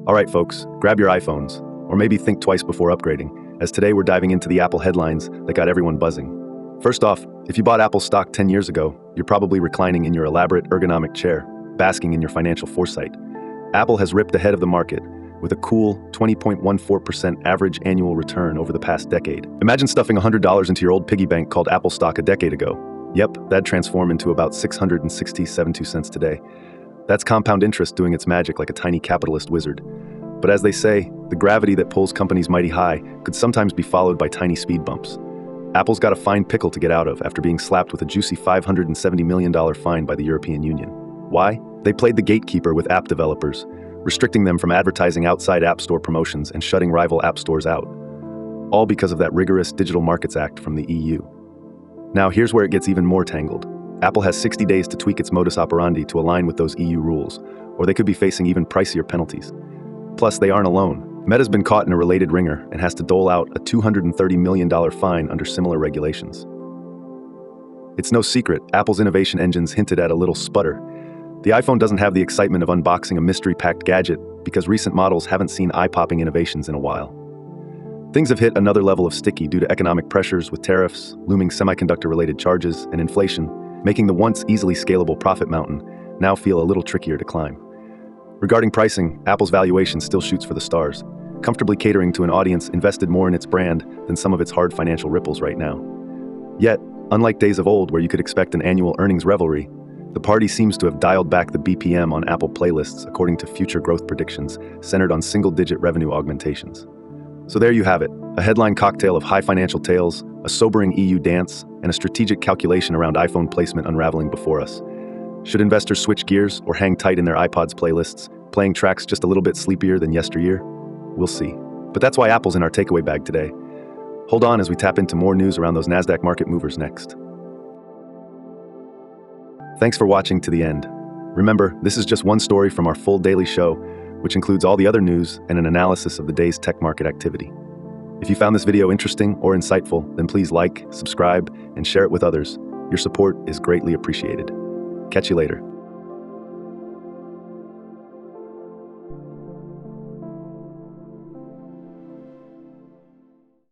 Alright folks, grab your iPhones, or maybe think twice before upgrading, as today we're diving into the Apple headlines that got everyone buzzing. First off, if you bought Apple stock 10 years ago, you're probably reclining in your elaborate ergonomic chair, basking in your financial foresight. Apple has ripped ahead of the market with a cool 20.14% average annual return over the past decade. Imagine stuffing $100 into your old piggy bank called Apple stock a decade ago. Yep, that'd transform into about 667 cents today. That's compound interest doing its magic like a tiny capitalist wizard. But as they say, the gravity that pulls companies mighty high could sometimes be followed by tiny speed bumps. Apple's got a fine pickle to get out of after being slapped with a juicy $570 million fine by the European Union. Why? They played the gatekeeper with app developers, restricting them from advertising outside App Store promotions and shutting rival app stores out. All because of that rigorous Digital Markets Act from the EU. Now here's where it gets even more tangled. Apple has 60 days to tweak its modus operandi to align with those EU rules, or they could be facing even pricier penalties. Plus, they aren't alone. Meta's been caught in a related ringer and has to dole out a $230 million fine under similar regulations. It's no secret, Apple's innovation engines hinted at a little sputter. The iPhone doesn't have the excitement of unboxing a mystery-packed gadget because recent models haven't seen eye-popping innovations in a while. Things have hit another level of sticky due to economic pressures with tariffs, looming semiconductor-related charges, and inflation, making the once easily scalable profit mountain now feel a little trickier to climb. Regarding pricing, Apple's valuation still shoots for the stars, comfortably catering to an audience invested more in its brand than some of its hard financial ripples right now. Yet, unlike days of old where you could expect an annual earnings revelry, the party seems to have dialed back the BPM on Apple playlists according to future growth predictions centered on single-digit revenue augmentations. So there you have it, a headline cocktail of high financial tales, a sobering EU dance, and a strategic calculation around iPhone placement unraveling before us. Should investors switch gears or hang tight in their iPods playlists, playing tracks just a little bit sleepier than yesteryear? We'll see. But that's why Apple's in our takeaway bag today. Hold on as we tap into more news around those NASDAQ market movers next. Thanks for watching to the end. Remember, this is just one story from our full daily show, which includes all the other news and an analysis of the day's tech market activity. If you found this video interesting or insightful, then please like, subscribe, and share it with others. Your support is greatly appreciated. Catch you later.